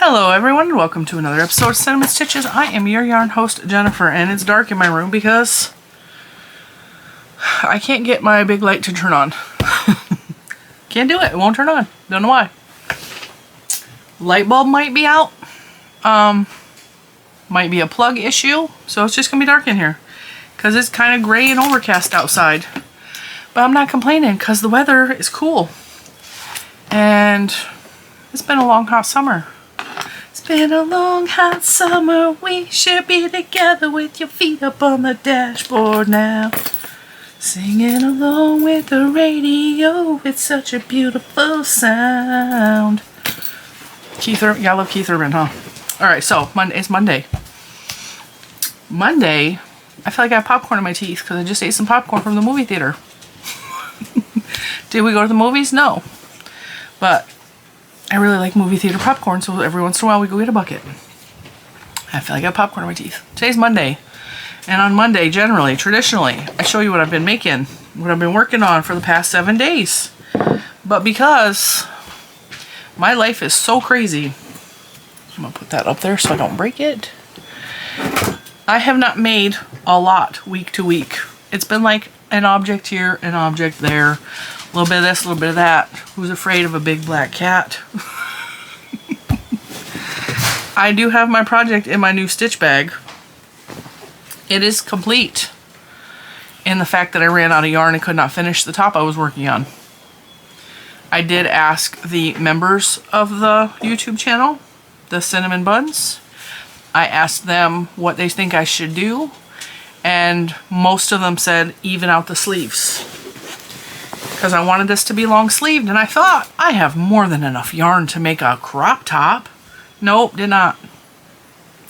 Hello everyone, and welcome to another episode of Cinnamon Stitches. I am your yarn host, Jennifer, and it's dark in my room because I can't get my big light to turn on. Can't do it, it won't turn on. Don't know why. Light bulb might be out. Might be a plug issue, so it's just gonna be dark in here because it's kind of gray and overcast outside. But I'm not complaining because the weather is cool. And it's been a long hot summer. It's been a long hot summer. We should be together with your feet up on the dashboard now. Singing along with the radio. It's such a beautiful sound. Keith Urban, yeah, I love Keith Urban, huh? Alright, so it's Monday. Monday, I feel like I have popcorn in my teeth because I just ate some popcorn from the movie theater. Did we go to the movies? No. But I really like movie theater popcorn, so every once in a while we go get a bucket. I feel like I have popcorn in my teeth. Today's Monday. And on Monday, generally, traditionally, I show you what I've been making, what I've been working on for the past 7 days. But because my life is so crazy, I'm going to put that up there so I don't break it. I have not made a lot week to week. It's been like an object here, an object there. A little bit of this, a little bit of that. Who's afraid of a big black cat? I do have my project in my new stitch bag. It is complete in the fact that I ran out of yarn and could not finish the top I was working on. I did ask the members of the YouTube channel, the Cinnamon Buns. I asked them what they think I should do, and most of them said even out the sleeves. Because I wanted this to be long sleeved, and I thought I have more than enough yarn to make a crop top. Nope, did not.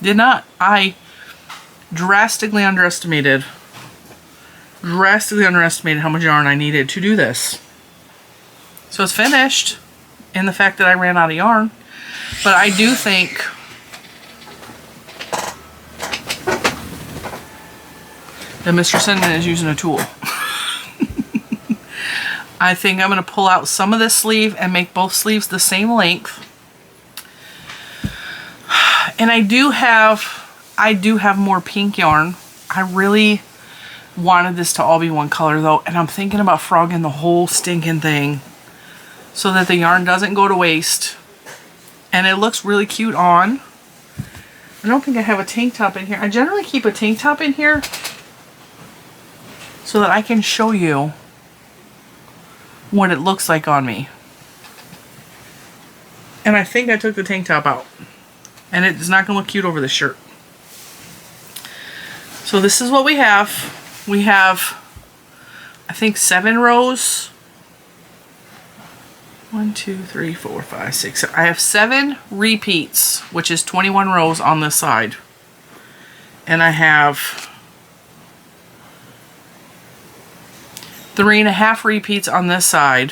Did not. I drastically underestimated how much yarn I needed to do this. So it's finished in the fact that I ran out of yarn. But I do think that Mr. Cinnamon is using a tool. I think I'm going to pull out some of this sleeve and make both sleeves the same length. And I do have more pink yarn. I really wanted this to all be one color though, and I'm thinking about frogging the whole stinking thing so that the yarn doesn't go to waste. And it looks really cute on. I don't think I have a tank top in here. I generally keep a tank top in here so that I can show you what it looks like on me. And I think I took the tank top out. And it's not going to look cute over this shirt. So this is what we have. We have, I think, 7 rows. 1, 2, 3, 4, 5, 6. I have 7 repeats, which is 21 rows on this side. And I have 3.5 repeats on this side,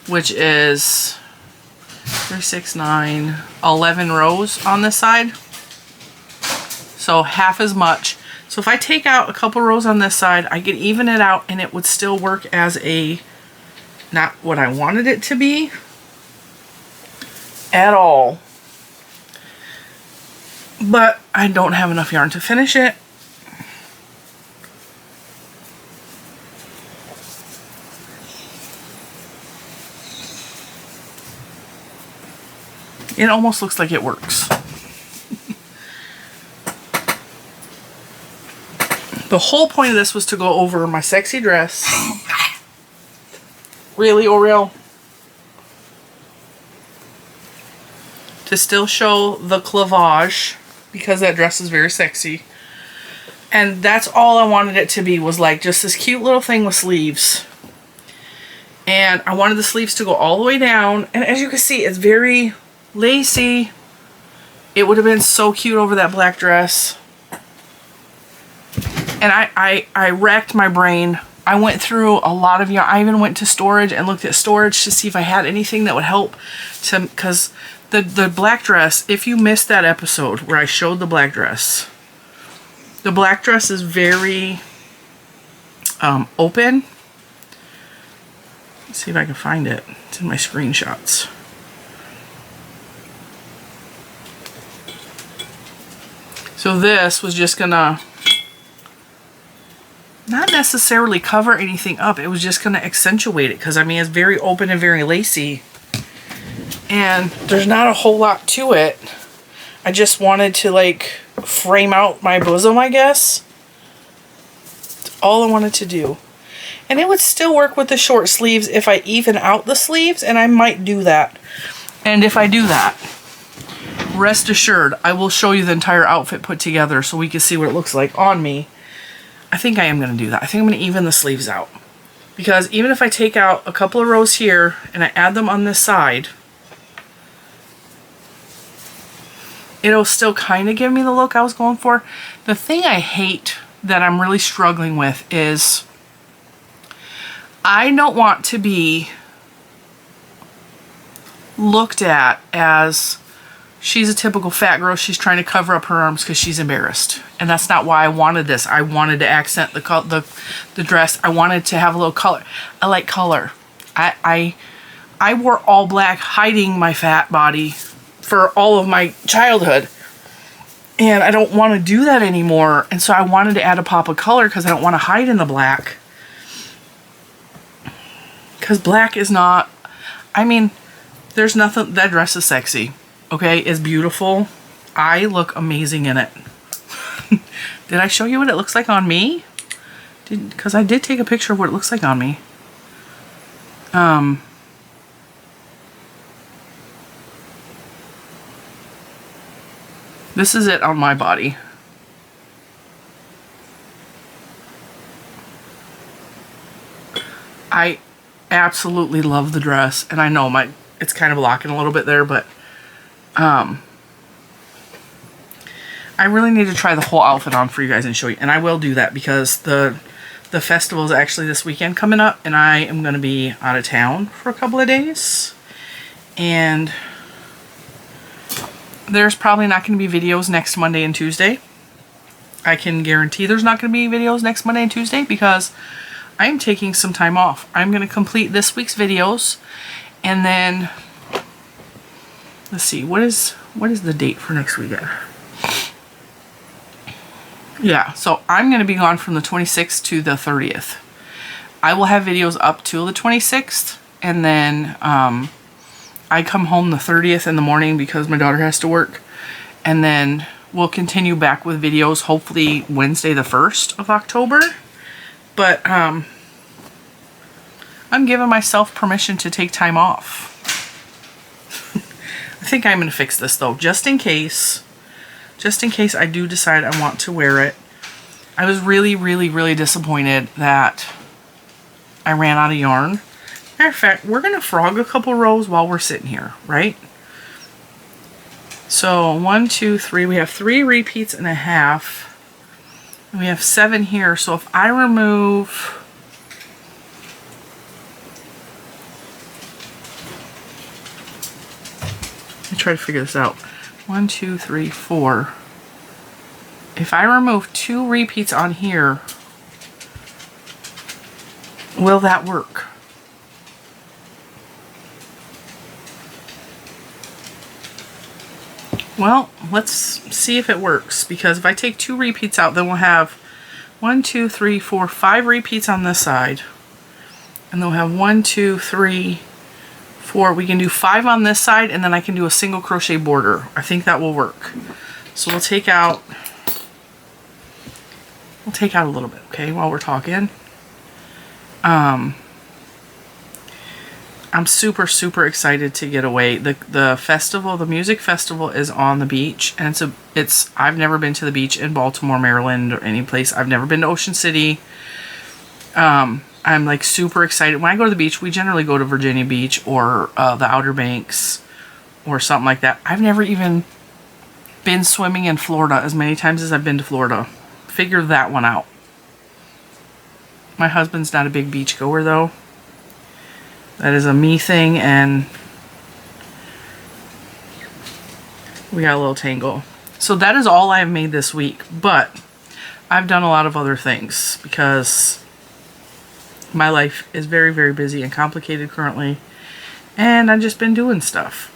which is 3, 6, 9, 11 rows on this side. So half as much. So if I take out a couple rows on this side, I could even it out and it would still work as a, not what I wanted it to be at all. But I don't have enough yarn to finish it. It almost looks like it works. The whole point of this was to go over my sexy dress. Really, Oreo? To still show the cleavage, because that dress is very sexy. And that's all I wanted it to be, was like just this cute little thing with sleeves. And I wanted the sleeves to go all the way down. And as you can see, it's very lacy. It would have been so cute over that black dress. And I racked my brain. I went through a lot of yarn. I even went to storage and looked at storage to see if I had anything that would help to, because the black dress, if you missed that episode where I showed the black dress is very open. Let's see if I can find it. It's in my screenshots. So this was just gonna not necessarily cover anything up. It was just gonna accentuate it because I mean it's very open and very lacy. And there's not a whole lot to it. I just wanted to like frame out my bosom, I guess. That's all I wanted to do. And it would still work with the short sleeves if I even out the sleeves, and I might do that. And if I do that, rest assured, I will show you the entire outfit put together so we can see what it looks like on me. I think I am going to do that. I think I'm going to even the sleeves out. Because even if I take out a couple of rows here and I add them on this side, it'll still kind of give me the look I was going for. The thing I hate that I'm really struggling with is I don't want to be looked at as she's a typical fat girl. She's trying to cover up her arms because she's embarrassed. And that's not why I wanted this. I wanted to accent the dress. I wanted to have a little color. I like color. I wore all black hiding my fat body for all of my childhood. And I don't want to do that anymore. And so I wanted to add a pop of color because I don't want to hide in the black. Because black is not, I mean, there's nothing, that dress is sexy. Okay, it's beautiful. I look amazing in it. Did I show you what it looks like on me? Because I did take a picture of what it looks like on me. This is it on my body. I absolutely love the dress, and I know it's kind of blocking a little bit there, but I really need to try the whole outfit on for you guys and show you, and I will do that because the festival is actually this weekend coming up, and I am going to be out of town for a couple of days, and there's probably not going to be videos next Monday and Tuesday. I can guarantee there's not going to be videos next Monday and Tuesday because I'm taking some time off. I'm going to complete this week's videos, and then let's see, what is the date for next weekend? Yeah, so I'm going to be gone from the 26th to the 30th. I will have videos up till the 26th, and then I come home the 30th in the morning because my daughter has to work, and then we'll continue back with videos hopefully Wednesday the 1st of October. But I'm giving myself permission to take time off. I think I'm going to fix this though, just in case I do decide I want to wear it. I was really, really, really disappointed that I ran out of yarn. Matter of fact, we're going to frog a couple rows while we're sitting here, right? So 1, 2, 3, we have 3 repeats and a half. And we have 7 here, so if I remove, let me try to figure this out. 1, 2, 3, 4. If I remove 2 repeats on here, will that work? Well, let's see if it works, because if I take 2 repeats out, then we'll have 1, 2, 3, 4, 5 repeats on this side. And then we'll have 1, 2, 3, 4. We can do 5 on this side, and then I can do a single crochet border. I think that will work. So we'll take out a little bit, okay, while we're talking. I'm super, super excited to get away. The festival, the music festival, is on the beach, and I've never been to the beach in Baltimore, Maryland, or any place. I've never been to Ocean City. I'm like super excited. When I go to the beach, we generally go to Virginia Beach or the Outer Banks or something like that. I've never even been swimming in Florida as many times as I've been to Florida. Figure that one out. My husband's not a big beach goer though. That is a me thing, and we got a little tangle. So that is all I have made this week, but I've done a lot of other things because my life is very, very busy and complicated currently, and I've just been doing stuff.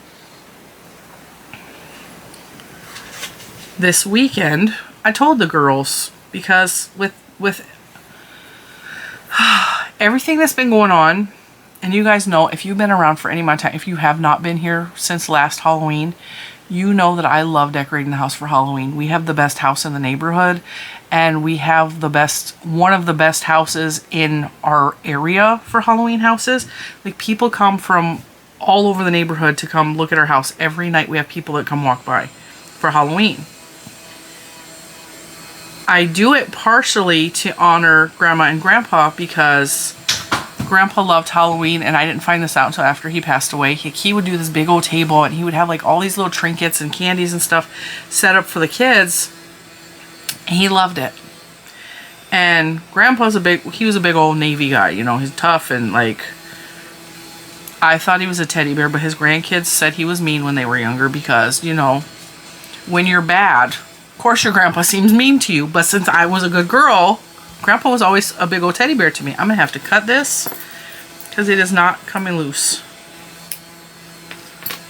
this weekend, I told the girls, because with everything that's been going on, and you guys know, if you've been around for any amount of time, if you have not been here since last Halloween, you know that I love decorating the house for Halloween. We have the best house in the neighborhood, and we have one of the best houses in our area for Halloween houses. Like, people come from all over the neighborhood to come look at our house. Every night we have people that come walk by for Halloween. I do it partially to honor Grandma and Grandpa, because Grandpa loved Halloween, and I didn't find this out until after he passed away. He would do this big old table, and he would have like all these little trinkets and candies and stuff set up for the kids. And he loved it. And Grandpa's he was a big old Navy guy, you know, he's tough, and like, I thought he was a teddy bear, but his grandkids said he was mean when they were younger, because, you know, when you're bad, of course your grandpa seems mean to you, but since I was a good girl, Grandpa was always a big old teddy bear to me. I'm gonna have to cut this because it is not coming loose.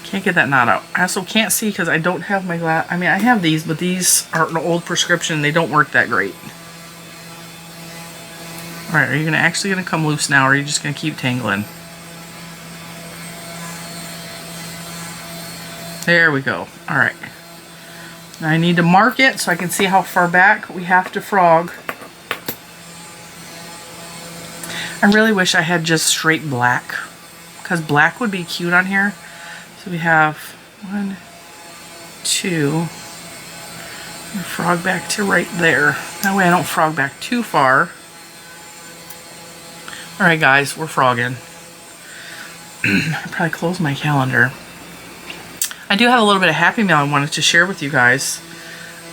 Can't get that knot out. I also can't see because I don't have my glass. I mean, I have these, but these are an old prescription. They don't work that great. All right, are you actually gonna come loose now, or are you just gonna keep tangling? There we go. All right. Now I need to mark it so I can see how far back we have to frog. I really wish I had just straight black, because black would be cute on here. So we have 1, 2, frog back to right there. That way I don't frog back too far. All right, guys, we're frogging. I probably close my calendar. I do have a little bit of Happy Mail I wanted to share with you guys.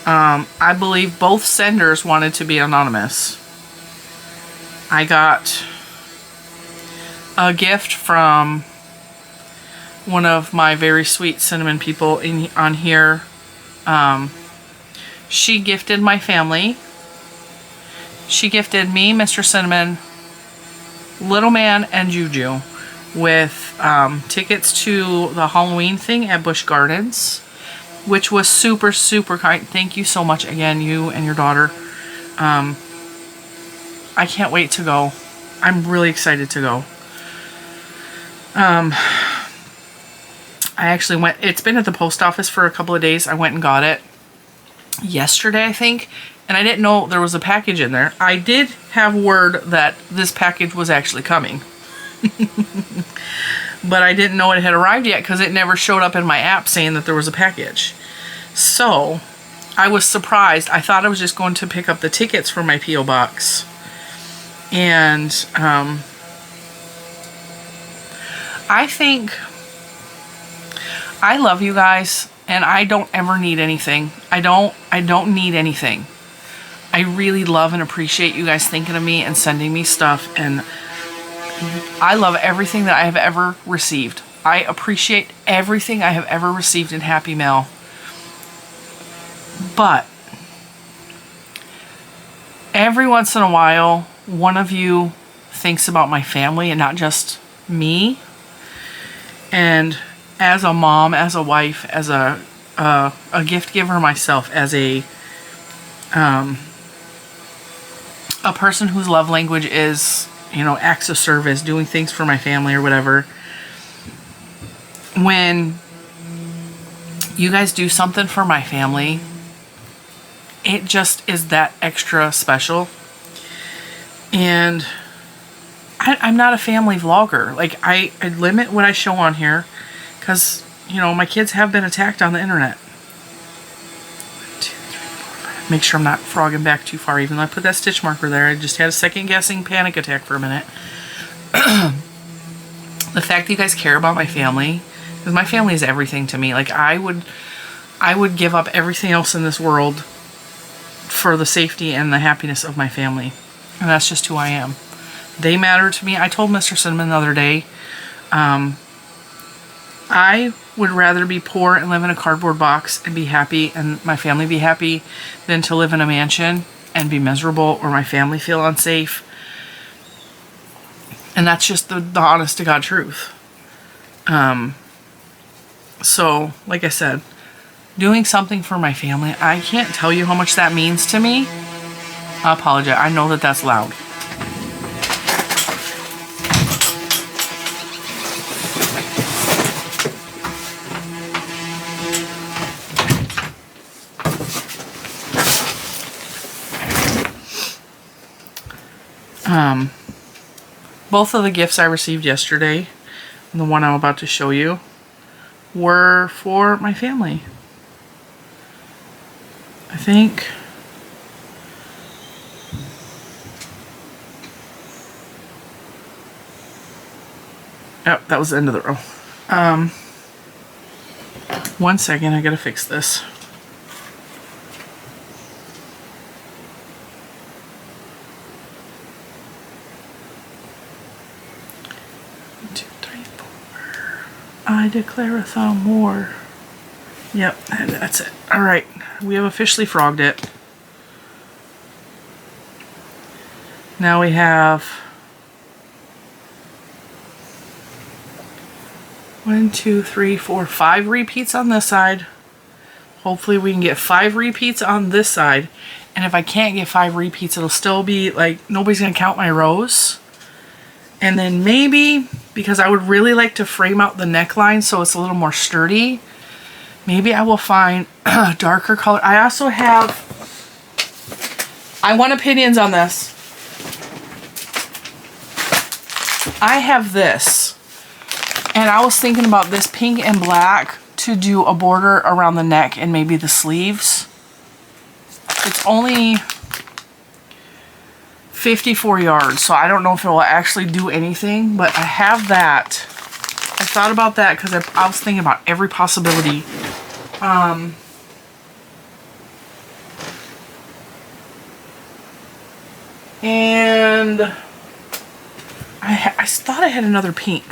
I believe both senders wanted to be anonymous. I got a gift from one of my very sweet cinnamon people on here. She gifted my family. She gifted me, Mr. Cinnamon, Little Man, and Juju with tickets to the Halloween thing at Busch Gardens, which was super, super kind. Thank you so much again, you and your daughter. I can't wait to go. I'm really excited to go. I actually went, it's been at the post office for a couple of days. I went and got it yesterday, I think, and I didn't know there was a package in there. I did have word that this package was actually coming. But I didn't know it had arrived yet because it never showed up in my app saying that there was a package. So I was surprised. I thought I was just going to pick up the tickets for my P.O. box. And I think I love you guys, and I don't ever need anything. I don't need anything. I really love and appreciate you guys thinking of me and sending me stuff, and I love everything that I have ever received. I appreciate everything I have ever received in Happy Mail. But every once in a while, one of you thinks about my family and not just me. And as a mom, as a wife, as a gift giver myself, as a person whose love language is, you know, acts of service, doing things for my family or whatever. When you guys do something for my family, it just is that extra special. And I'm not a family vlogger. Like, I limit what I show on here because, you know, my kids have been attacked on the internet. 1, 2, 3, 4, 5. Make sure I'm not frogging back too far, even though I put that stitch marker there. I just had a second guessing panic attack for a minute. The fact that you guys care about my family, because my family is everything to me. Like, I would give up everything else in this world for the safety and the happiness of my family. And that's just who I am. They matter to me. I told Mr. Cinnamon the other day, I would rather be poor and live in a cardboard box and be happy and my family be happy than to live in a mansion and be miserable or my family feel unsafe. And that's just the honest to God truth. So, like I said, doing something for my family. I can't tell you how much that means to me. I apologize. I know that that's loud. Both of the gifts I received yesterday, and the one I'm about to show you, were for my family. I think oh, that was the end of the row. 1 second, I gotta fix this. I declare a thumb war. Yep, that's it. All right, we have officially frogged it. Now we have 1, 2, 3, 4, 5 repeats on this side. Hopefully we can get 5 repeats on this side. And if I can't get 5 repeats, it'll still be like, nobody's gonna count my rows. And then maybe, because I would really like to frame out the neckline so it's a little more sturdy, maybe I will find a darker color. I also have, I want opinions on this. I have this, and I was thinking about this pink and black to do a border around the neck and maybe the sleeves. It's only 54 yards, so I don't know if it will actually do anything, but I have that. I thought about that because I was thinking about every possibility. And I thought I had another pink.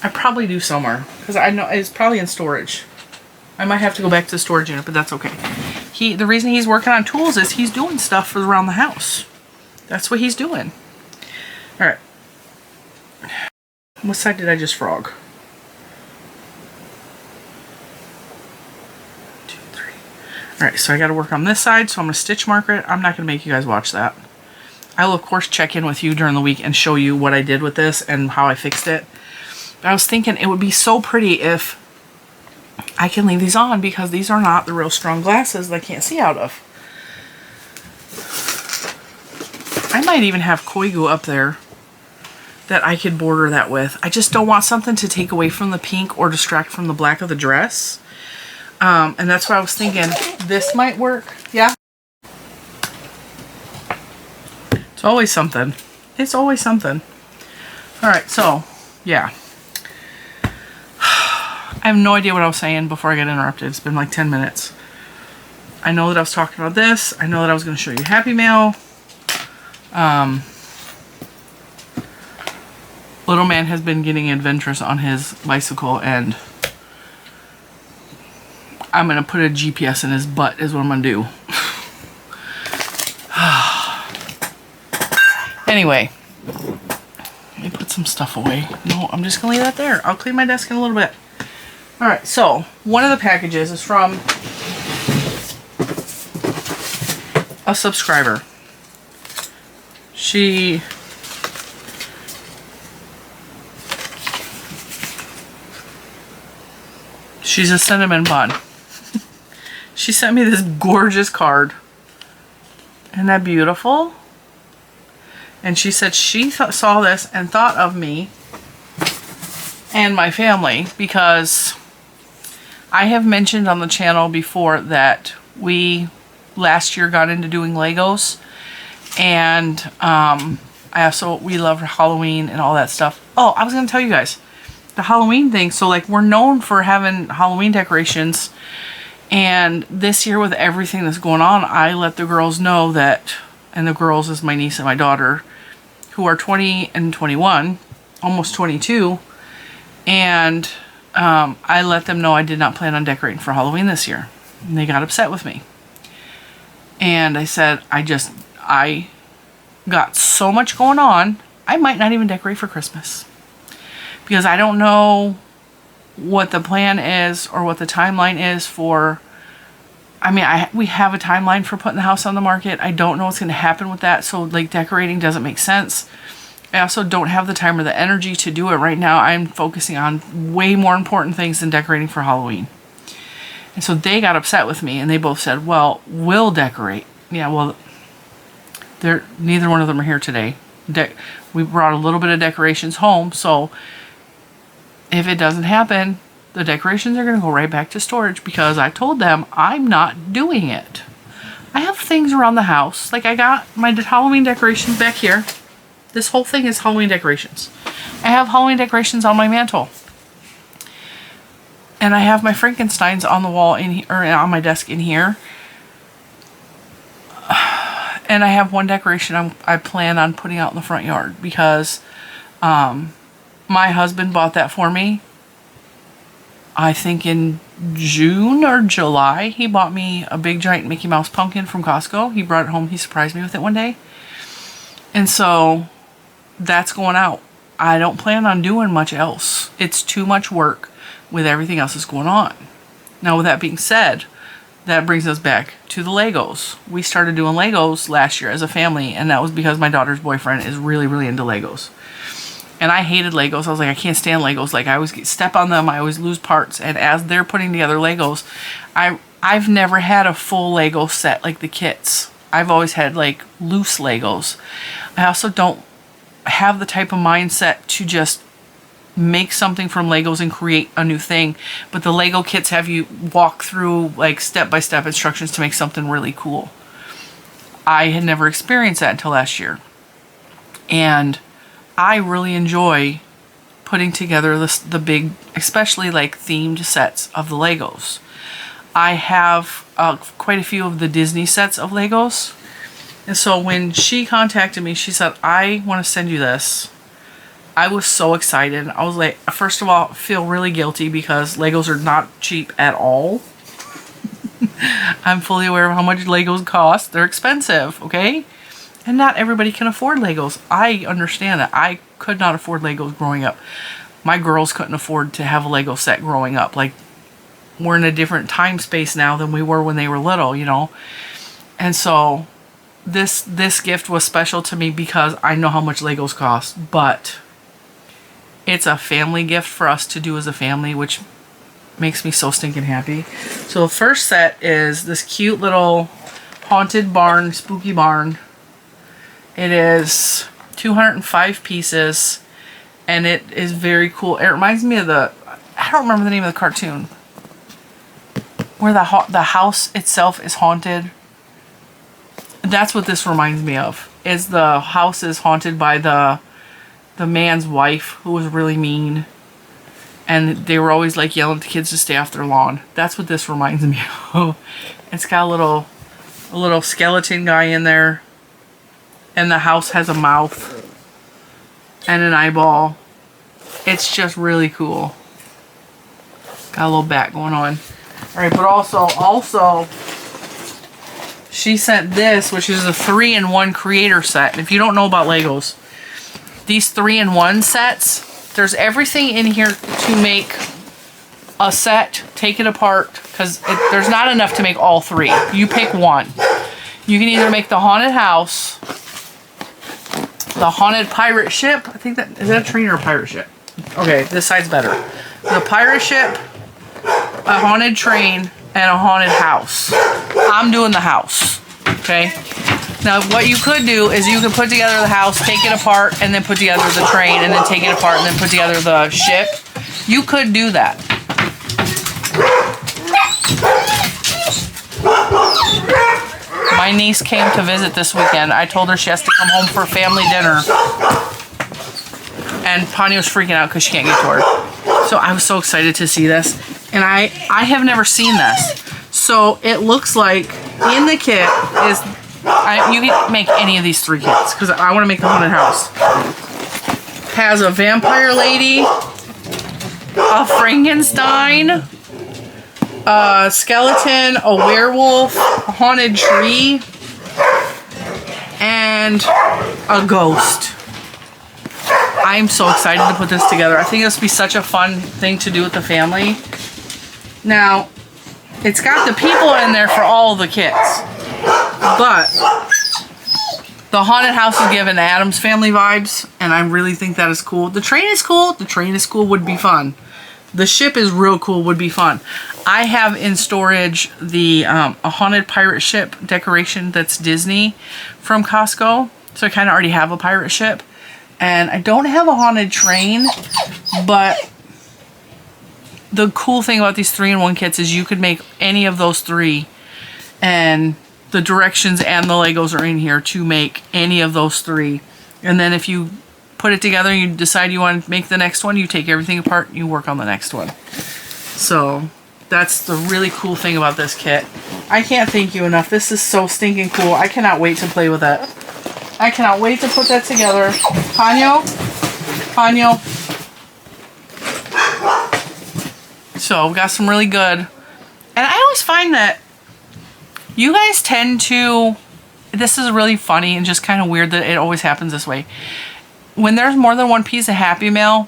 I probably do somewhere because I know it's probably in storage. I might have to go back to the storage unit, but that's okay. The reason he's working on tools is he's doing stuff for around the house. That's what he's doing. All right. What side did I just frog? 2, 3. All right, so I got to work on this side, so I'm going to stitch marker it. I'm not going to make you guys watch that. I will, of course, check in with you during the week and show you what I did with this and how I fixed it. But I was thinking it would be so pretty if I can leave these on because these are not the real strong glasses that I can't see out of. I might even have Koigu up there that I could border that with. I just don't want something to take away from the pink or distract from the black of the dress. And that's why I was thinking this might work. Yeah. It's always something. It's always something. All right, so yeah. I have no idea what I was saying before I got interrupted. It's been like 10 minutes. I know that I was talking about this. I know that I was going to show you Happy Mail. Little man has been getting adventurous on his bicycle, and I'm going to put a GPS in his butt is what I'm going to do. Anyway, let me put some stuff away. No, I'm just going to leave that there. I'll clean my desk in a little bit. Alright, so one of the packages is from a subscriber. She's a cinnamon bun. She sent me this gorgeous card. Isn't that beautiful? And she said she saw this and thought of me and my family because I have mentioned on the channel before that we last year got into doing Legos, and we love Halloween and all that stuff. Oh, I was going to tell you guys the Halloween thing. So like we're known for having Halloween decorations, and this year with everything that's going on, I let the girls know that, and the girls is my niece and my daughter, who are 20 and 21, almost 22, and I let them know I did not plan on decorating for Halloween this year. And they got upset with me. And I said, I got so much going on, I might not even decorate for Christmas. Because I don't know what the plan is or what the timeline is for. I mean, we have a timeline for putting the house on the market. I don't know what's going to happen with that. So like decorating doesn't make sense. I also don't have the time or the energy to do it right now. I'm focusing on way more important things than decorating for Halloween. And so they got upset with me and they both said, well, we'll decorate. Yeah, well, neither one of them are here today. We brought a little bit of decorations home. So if it doesn't happen, the decorations are going to go right back to storage because I told them I'm not doing it. I have things around the house. Like I got my Halloween decorations back here. This whole thing is Halloween decorations. I have Halloween decorations on my mantle. And I have my Frankensteins on the wall in here, or on my desk in here. And I have one decoration I plan on putting out in the front yard because my husband bought that for me. I think in June or July, he bought me a big giant Mickey Mouse pumpkin from Costco. He brought it home. He surprised me with it one day. And so that's going out. I don't plan on doing much else. It's too much work with everything else that's going on. Now, with that being said, that brings us back to the Legos. We started doing Legos last year as a family, and that was because my daughter's boyfriend is really, really into Legos. And I hated Legos. I was like, I can't stand Legos. Like, I always step on them. I always lose parts. And as they're putting together Legos, I've never had a full Lego set like the kits. I've always had, like, loose Legos. I also don't have the type of mindset to just make something from Legos and create a new thing. But the Lego kits have you walk through, like, step-by-step instructions to make something really cool. I had never experienced that until last year. And I really enjoy putting together the big, especially like themed sets of the Legos. I have quite a few of the Disney sets of Legos. And so when she contacted me, she said, I want to send you this. I was so excited. I was like, first of all, I feel really guilty because Legos are not cheap at all. I'm fully aware of how much Legos cost. They're expensive, okay? And not everybody can afford Legos. I understand that. I could not afford Legos growing up. My girls couldn't afford to have a Lego set growing up. Like, we're in a different time space now than we were when they were little, you know. And so this gift was special to me because I know how much Legos cost. But it's a family gift for us to do as a family, which makes me so stinking happy. So the first set is this cute little haunted barn, spooky barn. It is 205 pieces, and it is very cool. It reminds me of I don't remember the name of the cartoon, where the house itself is haunted. That's what this reminds me of, is the house is haunted by the man's wife, who was really mean, and they were always like yelling at the kids to stay off their lawn. That's what this reminds me of. It's got a little skeleton guy in there. And the house has a mouth and an eyeball. It's just really cool. Got a little bat going on. Alright, but also, she sent this, which is a 3-in-1 creator set. And if you don't know about Legos, these 3-in-1 sets, there's everything in here to make a set. Take it apart, because there's not enough to make all three. You pick one. You can either make the haunted house, the haunted pirate ship. I think is that a train or a pirate ship? Okay, this side's better. The pirate ship, a haunted train, and a haunted house. I'm doing the house. Okay. Now, what you could do is you could put together the house, take it apart, and then put together the train, and then take it apart, and then put together the ship. You could do that. My niece came to visit this weekend. I told her she has to come home for family dinner. And Pawnee was freaking out because she can't get to her. So I was so excited to see this. And I have never seen this. So it looks like in the kit is... you can make any of these 3 kits because I want to make the haunted house. Has a vampire lady, a Frankenstein, a skeleton, a werewolf, a haunted tree, and a ghost. I'm so excited to put this together. I think this will be such a fun thing to do with the family. Now, it's got the people in there for all the kits, but the haunted house is giving Addams Family vibes, and I really think that is cool. The train is cool. The train is cool, would be fun. The ship is real cool, would be fun. I have in storage the a haunted pirate ship decoration that's Disney from Costco. So I kind of already have a pirate ship. And I don't have a haunted train, but the cool thing about these 3-in-1 kits is you could make any of those 3, and the directions and the Legos are in here to make any of those 3. And then if you put it together and you decide you want to make the next one, you take everything apart and you work on the next one. So that's the really cool thing about this kit. I can't thank you enough. This is so stinking cool. I cannot wait to play with it. I cannot wait to put that together. Ponyo. So we've got some really good. And I always find that you guys tend to, this is really funny and just kind of weird that it always happens this way. When there's more than one piece of Happy Mail,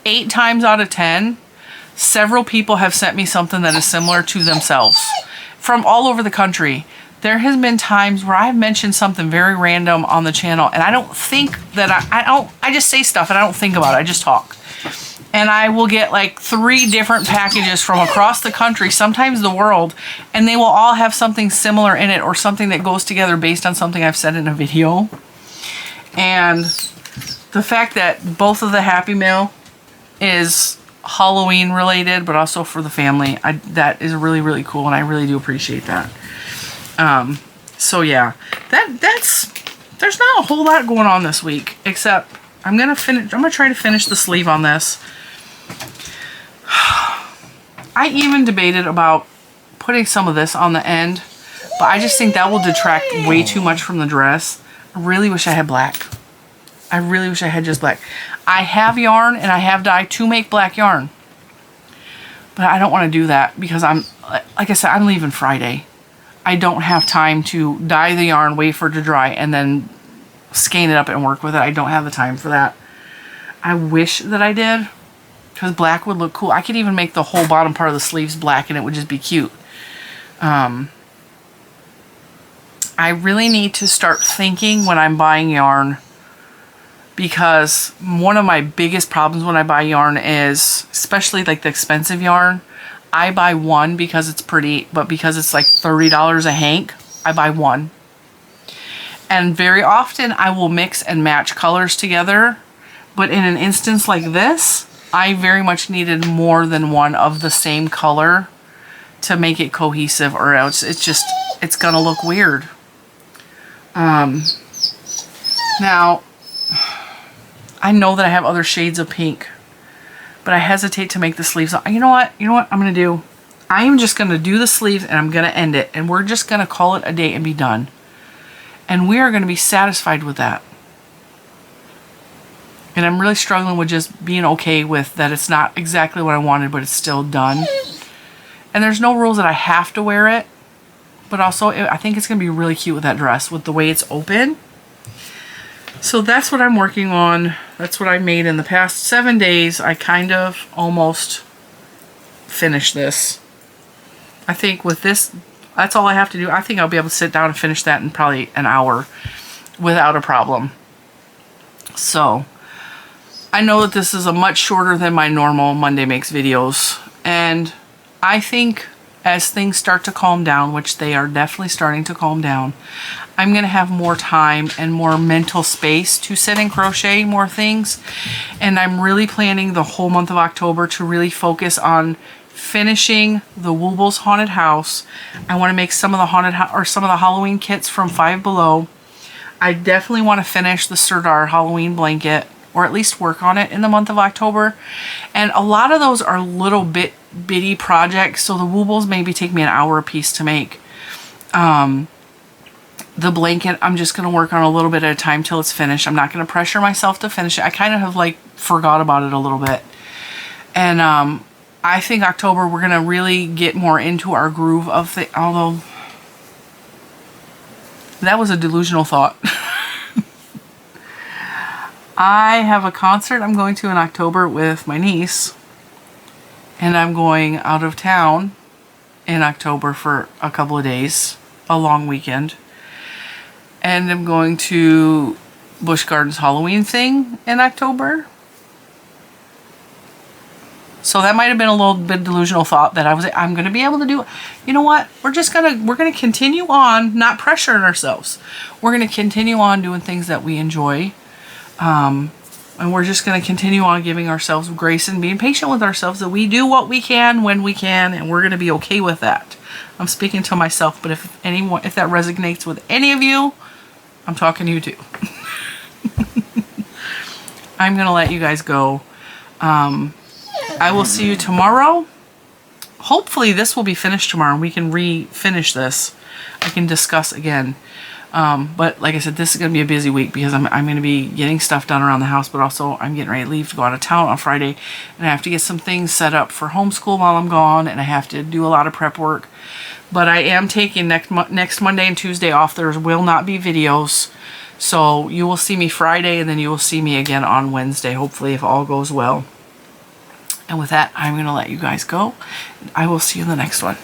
8 times out of 10, several people have sent me something that is similar to themselves from all over the country. There has been times where I've mentioned something very random on the channel, and I don't think that I just say stuff and I don't think about it. I just talk. And I will get like 3 different packages from across the country, sometimes the world, and they will all have something similar in it or something that goes together based on something I've said in a video. And the fact that both of the Happy Mail is Halloween related, but also for the family, that is really, really cool, and I really do appreciate that. So yeah, there's not a whole lot going on this week, except I'm gonna try to finish the sleeve on this. I even debated about putting some of this on the end, but I just think that will detract way too much from the dress. I really wish I had black. I really wish I had just black. I have yarn and I have dye to make black yarn, but I don't want to do that because like I said, I'm leaving Friday. I don't have time to dye the yarn, wait for it to dry, and then skein it up and work with it. I don't have the time for that. I wish that I did, because black would look cool. I could even make the whole bottom part of the sleeves black and it would just be cute. I really need to start thinking when I'm buying yarn, because one of my biggest problems when I buy yarn is, especially like the expensive yarn, I buy one because it's pretty, but because it's like $30 a hank, I buy one. And very often I will mix and match colors together, but in an instance like this, I very much needed more than one of the same color to make it cohesive, or else it's gonna look weird. Now, I know that I have other shades of pink, but I hesitate to make the sleeves. You know what I'm gonna do? I am just gonna do the sleeves and I'm gonna end it, and we're just gonna call it a day and be done. And we are gonna be satisfied with that. And I'm really struggling with just being okay with that. It's not exactly what I wanted, but it's still done. And there's no rules that I have to wear it, but also I think it's gonna be really cute with that dress, with the way it's open. So that's what I'm working on. That's what I made in the past 7 days. I kind of almost finished this. I think with this, that's all I have to do. I think I'll be able to sit down and finish that in probably an hour without a problem. So I know that this is a much shorter than my normal Monday Makes videos. And I think as things start to calm down, which they are definitely starting to calm down, I'm going to have more time and more mental space to sit and crochet more things. And I'm really planning the whole month of October to really focus on finishing the Woobles Haunted House. I want to make some of the some of the Halloween kits from Five Below. I definitely want to finish the Serdar Halloween blanket, or at least work on it in the month of October. And a lot of those are little bitty projects, so the Woobles maybe take me an hour a piece to make. The blanket, I'm just going to work on a little bit at a time till it's finished. I'm not going to pressure myself to finish it. I kind of have like forgot about it a little bit. And I think October we're going to really get more into our groove of the, although that was a delusional thought. I have a concert I'm going to in October with my niece. And I'm going out of town in October for a couple of days, a long weekend. And I'm going to Busch Gardens Halloween thing in October. So that might have been a little bit delusional thought that I'm going to be able to do. You know what? We're going to continue on, not pressuring ourselves. We're going to continue on doing things that we enjoy. And we're just going to continue on giving ourselves grace and being patient with ourselves, that we do what we can when we can, and we're going to be okay with that. I'm speaking to myself, but if that resonates with any of you, I'm talking to you too. I'm going to let you guys go. I will see you tomorrow. Hopefully this will be finished tomorrow and we can refinish this. I can discuss again. But like I said, this is going to be a busy week because I'm going to be getting stuff done around the house, but also I'm getting ready to leave to go out of town on Friday, and I have to get some things set up for homeschool while I'm gone, and I have to do a lot of prep work. But I am taking next Monday and Tuesday off. There will not be videos, so you will see me Friday, and then you will see me again on Wednesday, hopefully, if all goes well. And with that, I'm going to let you guys go. I will see you in the next one.